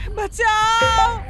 बचाओ।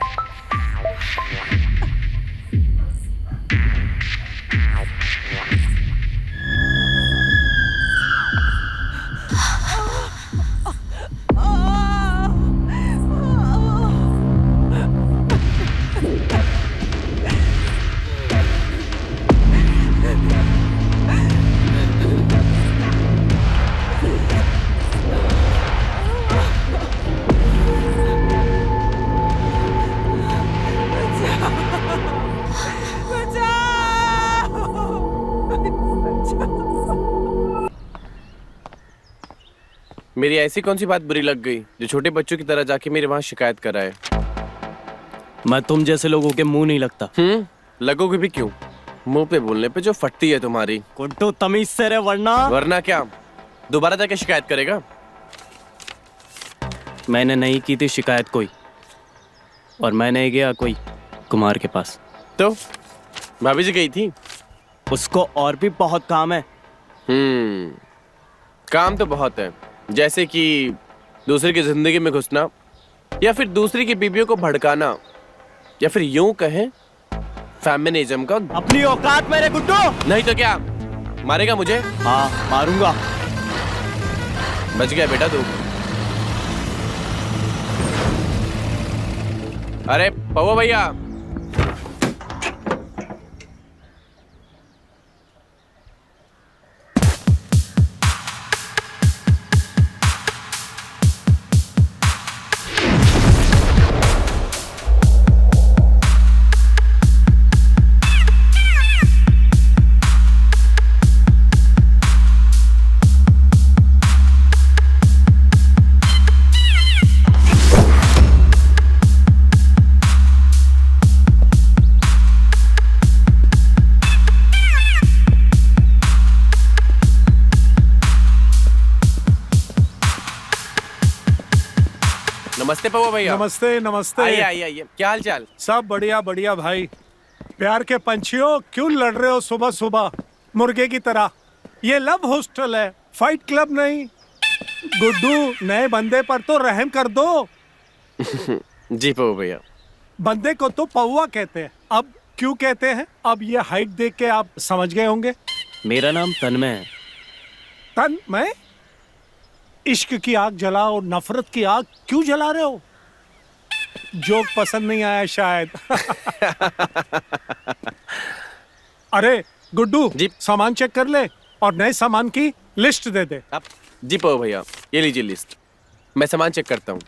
मेरी ऐसी कौन सी बात बुरी लग गई जो छोटे बच्चों की तरह जाके मेरे वहां शिकायत कर रहा है? मैं तुम जैसे लोगों के मुंह नहीं लगता। लगोगे भी क्यों? मुंह पे बोलने पे जो फटती है तुम्हारी। कुंटू तमीज से रे, वरना वरना क्या? दोबारा जाके शिकायत करेगा? मैंने नहीं की थी शिकायत कोई, और मैं नहीं गया कोई कुमार के पास। तो भाभी जी गई थी? उसको और भी बहुत काम है। काम तो बहुत है, जैसे कि दूसरे की जिंदगी में घुसना, या फिर दूसरी की बीवियों को भड़काना, या फिर यूं कहें फेमिनिज्म का। अपनी औकात मेरे गुड्डू। नहीं तो क्या, मारेगा मुझे? हाँ मारूंगा। बच गया बेटा तू। अरे पवो भैया, नमस्ते पवो भैया। नमस्ते नमस्ते। आइए आइए आइए, क्या हाल चाल? सब बढ़िया बढ़िया भाई। प्यार के पंछियों, क्यों लड़ रहे हो सुबह सुबह मुर्गे की तरह? ये लव हॉस्टल है, फाइट क्लब नहीं। गुड्डू, नए बंदे पर तो रहम कर दो। जी पवो भैया। बंदे को तो पौवा कहते हैं, अब क्यों कहते हैं? अब ये हाइट देख के आप समझ गए होंगे। मेरा नाम तन्मय है। तन्मय? इश्क की आग जलाओ, नफरत की आग क्यों जला रहे हो? जोक पसंद नहीं आया शायद। अरे गुड्डू जी। सामान चेक कर ले और नए सामान की लिस्ट दे दे। आप जी पवो भैया, ये लीजिए लिस्ट, मैं सामान चेक करता हूँ।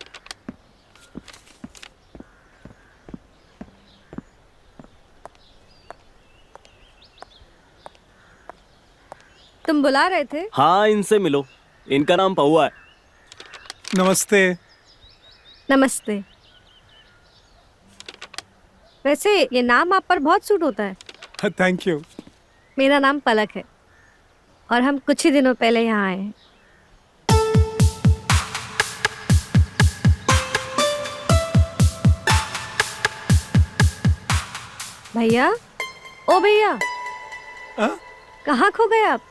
तुम बुला रहे थे? हाँ, इनसे मिलो, इनका नाम पौआ है। नमस्ते। नमस्ते। वैसे ये नाम आप पर बहुत सूट होता है। Thank you. मेरा नाम पलक है और हम कुछ ही दिनों पहले यहाँ आए हैं। भैया, ओ भैया, हाँ? कहाँ खो गए आप?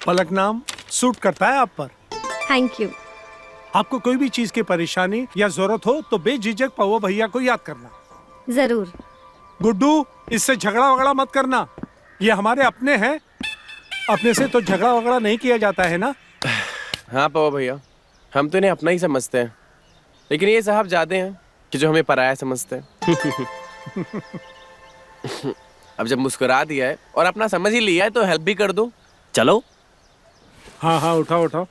पलक नाम सूट करता है आप पर। Thank you. आपको कोई भी चीज की परेशानी या जरूरत हो तो बेझिझक पवो भैया को याद करना। जरूर। गुड्डू, इससे झगड़ा वगड़ा मत करना, ये हमारे अपने हैं। अपने से तो झगड़ा वगड़ा नहीं किया जाता है ना। हाँ पवो भैया, हम तो इन्हें अपना ही समझते हैं, लेकिन ये साहब ज्यादा हैं कि जो हमें पराया समझते हैं। अब जब मुस्कुरा दिया है और अपना समझ ही लिया है तो हेल्प भी कर दो। चलो। हाँ हाँ, उठाओ उठाओ।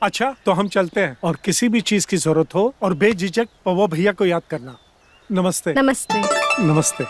अच्छा तो हम चलते हैं, और किसी भी चीज की जरूरत हो और बेझिझक पवो भैया को याद करना। नमस्ते। नमस्ते। नमस्ते।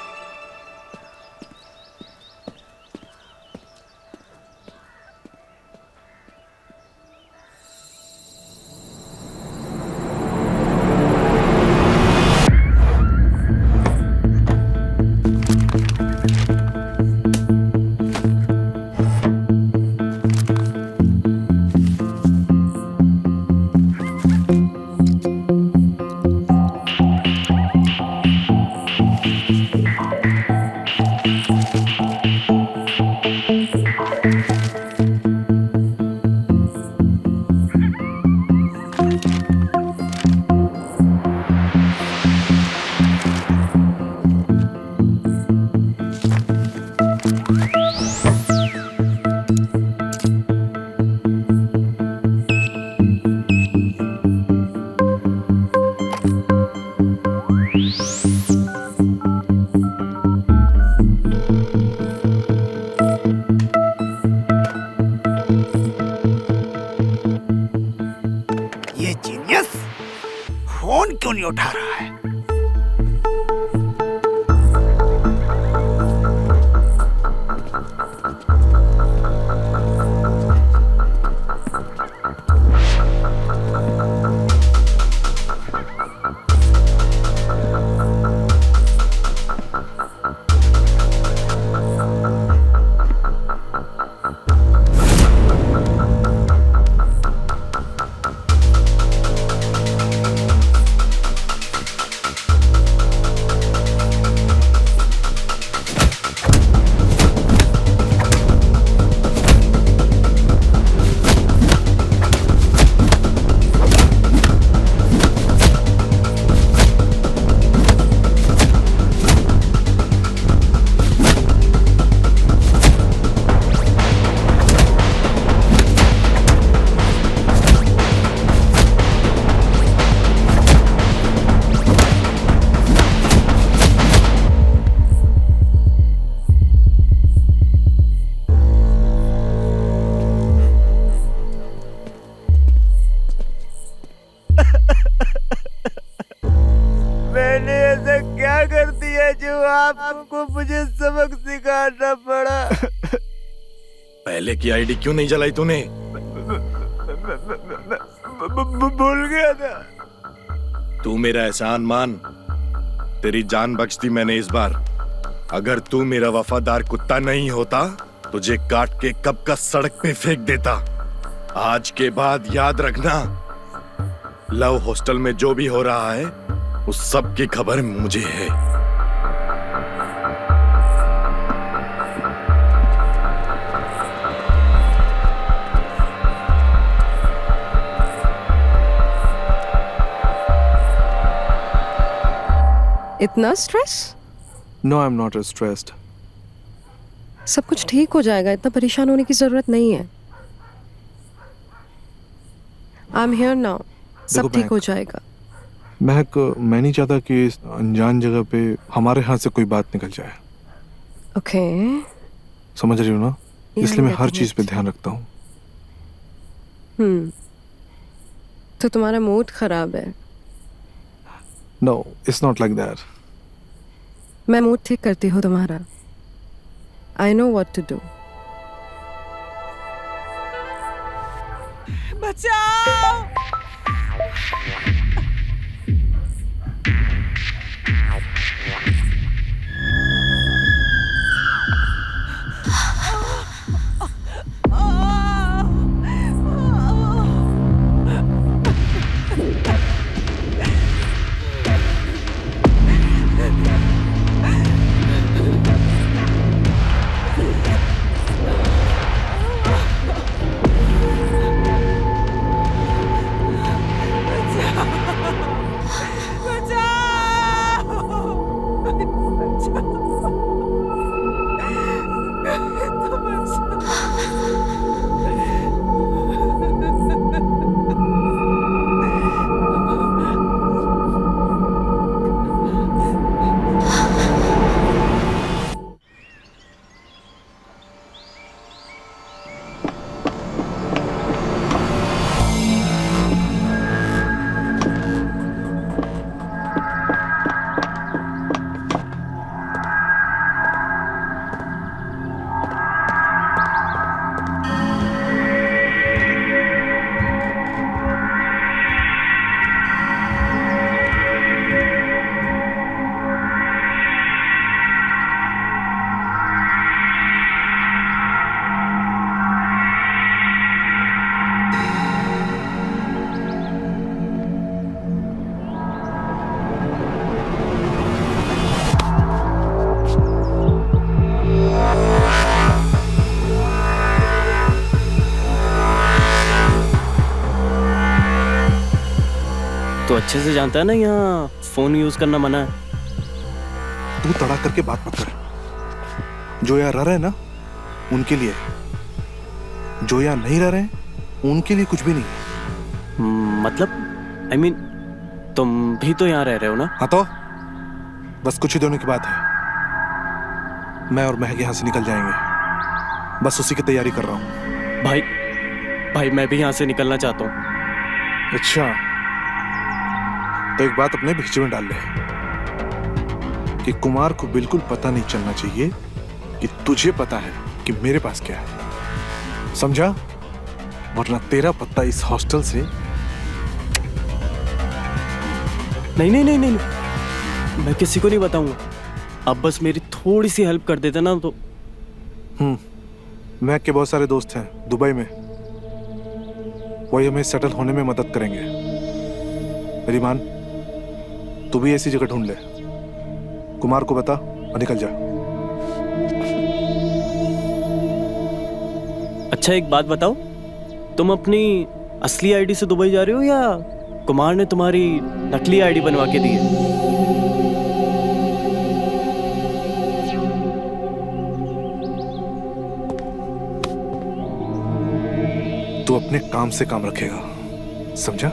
फोन क्यों नहीं उठा रहा है? मैंने ऐसा क्या कर दिया जो आपको मुझे सबक सिखाना पड़ा? पहले की आईडी क्यों नहीं जलाई तूने? भूल गया था। तू मेरा एहसान मान, तेरी जान बख्श दी मैंने इस बार। अगर तू मेरा वफादार कुत्ता नहीं होता तुझे काट के कब का सड़क पे फेंक देता। आज के बाद याद रखना, लव हॉस्टल में जो भी हो रहा है उस सब की खबर मुझे है। इतना stress? No I am not stressed. सब कुछ ठीक हो जाएगा, इतना परेशान होने की जरूरत नहीं है। आई एम हियर नाउ, सब देखो ठीक हो महक, जाएगा। महक, मैं नहीं चाहता कि इस अनजान जगह पे हमारे हाथ से कोई बात निकल जाए। ओके, समझ रही हो ना? इसलिए मैं हर चीज पे definitely. ध्यान रखता हूँ। तो तुम्हारा मूड खराब है। No, it's not like that. मैं मूड ठीक करती हूँ तुम्हारा। I know what to do. बचाओ! तो अच्छे से जानता है ना यहाँ फोन यूज करना मना है। तू तड़ा करके बात मत कर। जो यहाँ रह रहे हैं ना उनके लिए, जो यहाँ नहीं रह रहे हैं उनके लिए कुछ भी नहीं। मतलब आई मीन तुम भी तो यहाँ रह रहे हो ना? हाँ तो बस कुछ ही दिनों की बात है, मैं और महक यहाँ से निकल जाएंगे। बस उसी की तैयारी कर रहा हूँ। भाई मैं भी यहाँ से निकलना चाहता हूँ। अच्छा, तो एक बात अपने भेजे में डाल ले कि कुमार को बिल्कुल पता नहीं चलना चाहिए कि तुझे पता है कि मेरे पास क्या है, समझा? वरना तेरा पत्ता इस हॉस्टल से नहीं नहीं नहीं नहीं, मैं किसी को नहीं बताऊंगा। अब बस मेरी थोड़ी सी हेल्प कर देते ना तो। मैक के बहुत सारे दोस्त हैं दुबई में, वही हमें सेटल होने में मदद करेंगे। मेरी मान, तू भी ऐसी जगह ढूंढ ले, कुमार को बता और निकल जा। अच्छा एक बात बताओ, तुम अपनी असली आईडी से दुबई जा रहे हो या कुमार ने तुम्हारी नकली आईडी बनवा के दी है? तू अपने काम से काम रखेगा, समझा?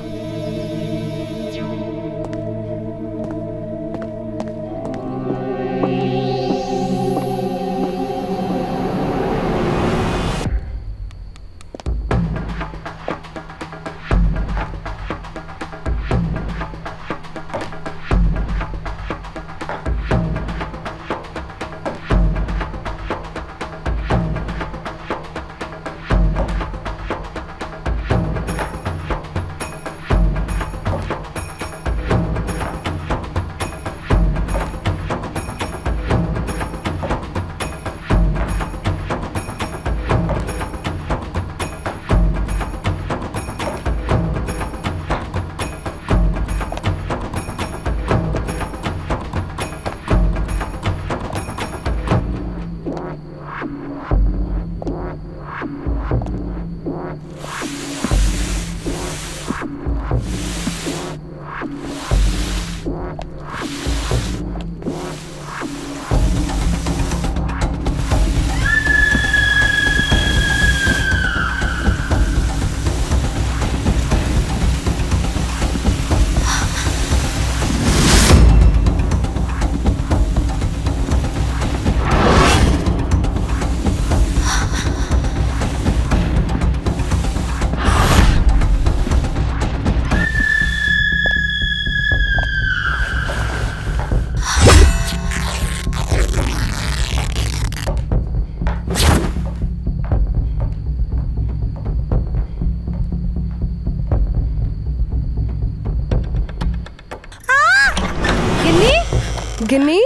गिन्नी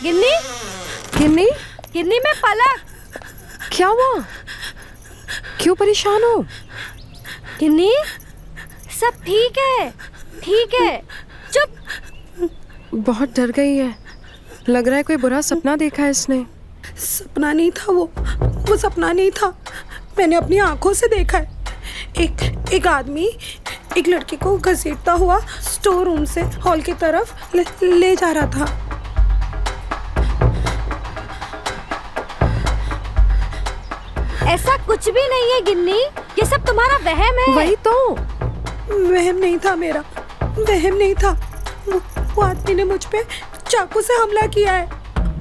गिन्नी गिन्नी गिन्नी में पलक। क्या हुआ? क्यों परेशान हो? गिन्नी सब ठीक है, ठीक है, चुप। बहुत डर गई है, लग रहा है कोई बुरा सपना देखा है इसने। सपना नहीं था वो सपना नहीं था, मैंने अपनी आंखों से देखा है। एक आदमी एक लड़की को घसीटता हुआ स्टोर रूम से हॉल की तरफ ले जा रहा था। ऐसा कुछ भी नहीं है गिन्नी, ये सब तुम्हारा वहम है। वही तो। वहम नहीं था मेरा, वहम नहीं था। वो आदमी ने मुझ पे चाकू से हमला किया है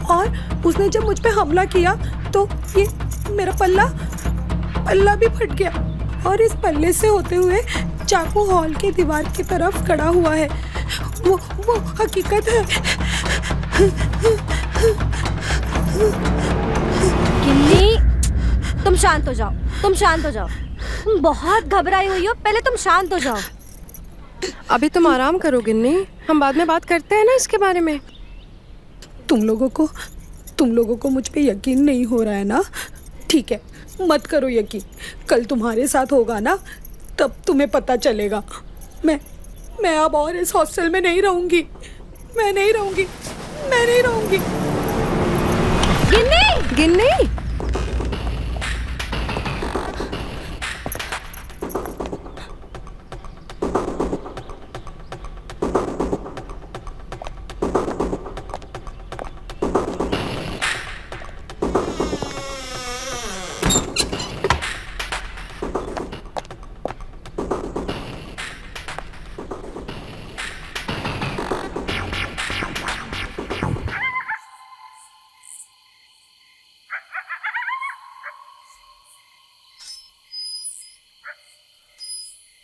और उसने जब मुझ पे हमला किया तो ये मेरा पल्ला भी फट गया और इस पल्ले से होते हुए चाकू हॉल के दीवार की तरफ खड़ा हुआ है। वो हकीकत है। गिन्नी तुम शांत हो जाओ, तुम शांत हो जाओ, तुम बहुत घबराई हुई हो, पहले तुम शांत हो जाओ। अभी तुम आराम करो गिन्नी, हम बाद में बात करते हैं ना इसके बारे में। तुम लोगों को मुझ पे यकीन नहीं हो रहा है ना? ठीक है, मत करो यकीन, कल तुम्हारे साथ होगा ना तब तुम्हें पता चलेगा। मैं अब और इस हॉस्टल में नहीं रहूंगी, मैं नहीं रहूंगी। गिन्नी गिन्नी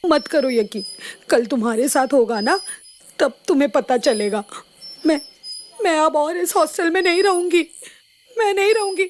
मत करो यकीन, कल तुम्हारे साथ होगा ना तब तुम्हें पता चलेगा। मैं अब और इस हॉस्टल में नहीं रहूंगी। मैं नहीं रहूंगी।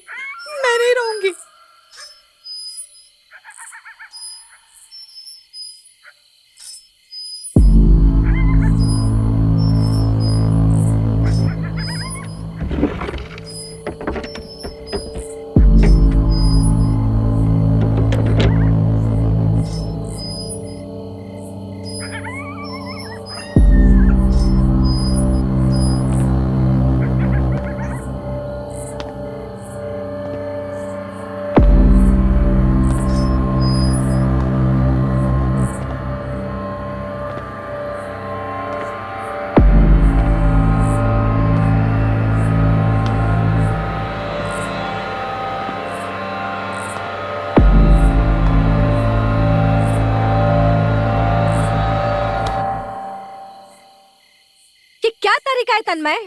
ये क्या तरीका है तन्मय?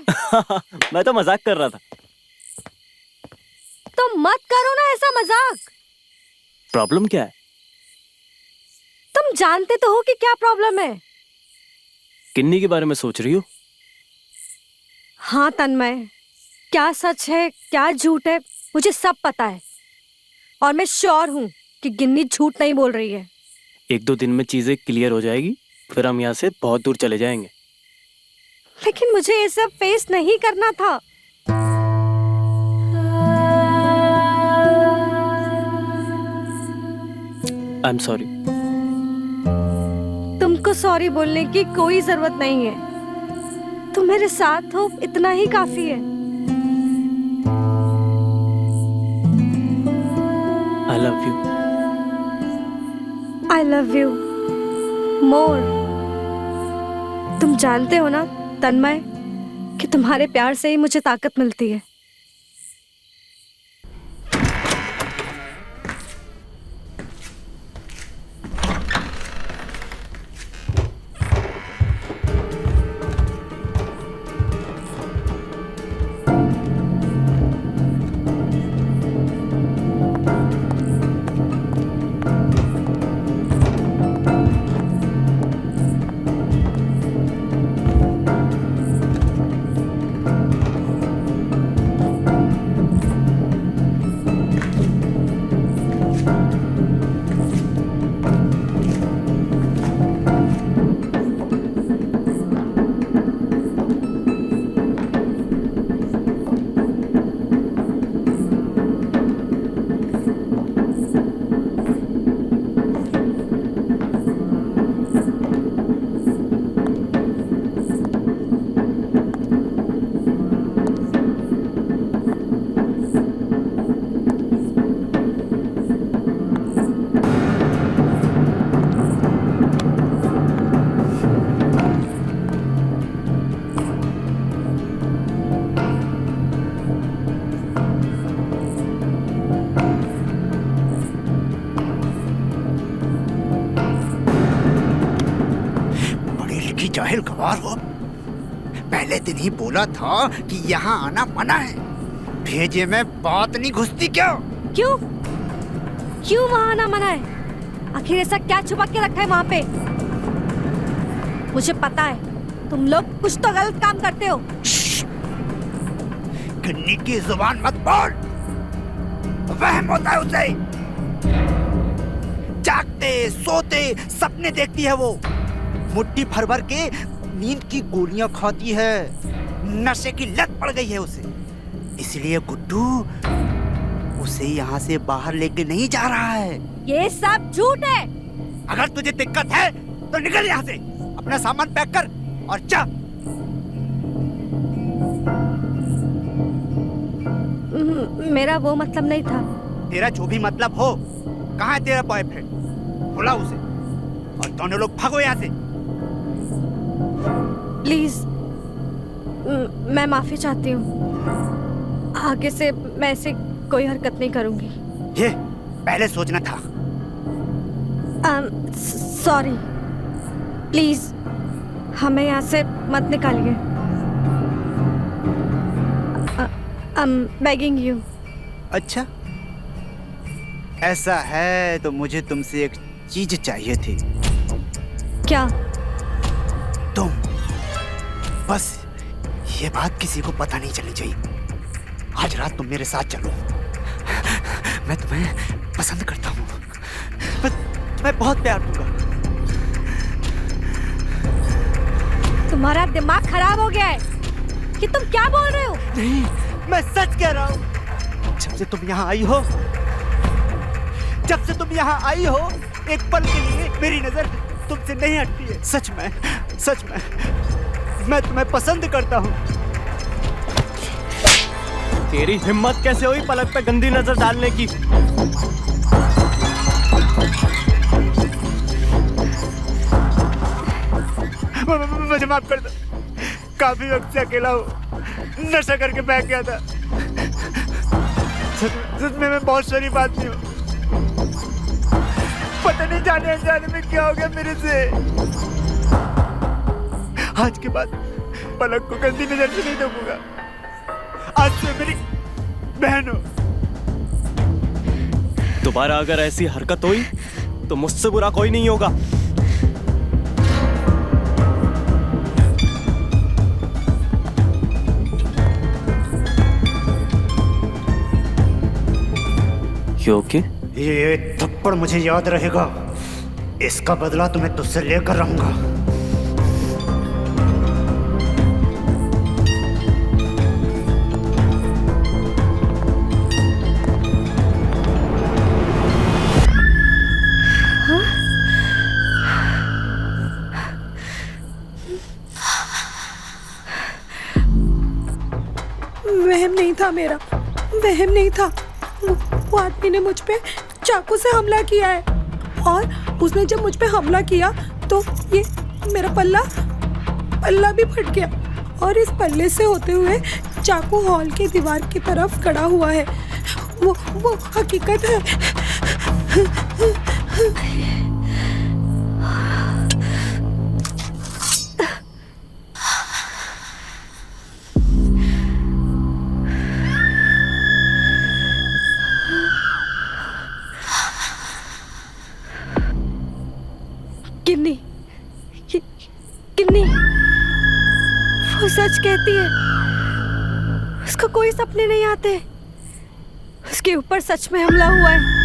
मैं तो मजाक कर रहा था। तो मत करो ना ऐसा मजाक। प्रॉब्लम क्या है? तुम जानते तो हो कि क्या प्रॉब्लम है। किन्नी के बारे में सोच रही हो? हाँ तन्मय, क्या सच है क्या झूठ है मुझे सब पता है, और मैं श्योर हूँ कि गिन्नी झूठ नहीं बोल रही है। 1-2 दिन में चीजें क्लियर हो जाएगी, फिर हम यहाँ से बहुत दूर चले जाएंगे। लेकिन मुझे ये सब फेस नहीं करना था। I am sorry. तुमको सॉरी बोलने की कोई जरूरत नहीं है। तुम मेरे साथ हो इतना ही काफी है। I love you. I love you more. तुम जानते हो ना तन्मय कि तुम्हारे प्यार से ही मुझे ताकत मिलती है। जाहिल गवार हो। पहले दिन ही बोला था कि यहाँ आना मना है। भेजे में बात नहीं घुसती क्या? क्यों वहाँ आना मना है? आखिर ऐसा क्या छुपा के रखा है वहाँ पे? मुझे पता है तुम लोग कुछ तो गलत काम करते हो। गिन्नी की जुबान मत बोल, वहम होता है उसे। जागते सोते सपने देखती है वो, मुट्ठी भर भर के नींद की गोलियां खाती है, नशे की लत पड़ गई है उसे। इसलिए गुड्डू उसे यहाँ से बाहर लेके नहीं जा रहा है। ये सब झूठ है। अगर तुझे दिक्कत है तो निकल यहाँ से, अपना सामान पैक कर और जा। मेरा वो मतलब नहीं था। तेरा जो भी मतलब हो, कहाँ है तेरा बॉयफ्रेंड? बुला उसे और दोनों लोग भागो यहाँ से। प्लीज, मैं माफी चाहती हूँ। आगे से मैं ऐसे कोई हरकत नहीं करूंगी। ये पहले सोचना था। सॉरी, प्लीज हमें यहाँ से मत निकालिए। Begging you. अच्छा, ऐसा है तो मुझे तुमसे एक चीज चाहिए थी। क्या? तुम बस ये बात किसी को पता नहीं चलनी चाहिए। आज रात तुम मेरे साथ चलो। मैं तुम्हें पसंद करता हूँ। मैं तुम्हें बहुत प्यार दूंगा। तुम्हारा दिमाग खराब हो गया है कि तुम क्या बोल रहे हो? नहीं, मैं सच कह रहा हूँ। जब से तुम यहाँ आई हो, एक पल के लिए मेरी नजर तुमसे नहीं हटती है। सच में मैं तुम्हें पसंद करता हूँ। तेरी हिम्मत कैसे हुई पलक पे गंदी नजर डालने की? मुझे माफ कर दो। काफी वक्त से अकेला हूँ, नशा करके बैठ गया था। सच में मैं बहुत शरीफ आदमी हूँ। पता नहीं जाने अनजाने में क्या हो गया मेरे से। आज के बाद पलक को गंदी नजर से नहीं देखूंगा। आज से मेरी बहन हो। दोबारा अगर ऐसी हरकत हुई तो मुझसे बुरा कोई नहीं होगा। You okay? ये थप्पड़ मुझे याद रहेगा। इसका बदला तुम्हें तुझसे लेकर रहूंगा। वहम नहीं था मेरा, वहम नहीं था। वो आदमी ने मुझ पे चाकू से हमला किया है और उसने जब मुझ पे हमला किया तो ये मेरा पल्ला भी फट गया और इस पल्ले से होते हुए चाकू हॉल की दीवार की तरफ खड़ा हुआ है। वो हकीकत है। किन्नी वो सच कहती है। उसको कोई सपने नहीं आते। उसके ऊपर सच में हमला हुआ है।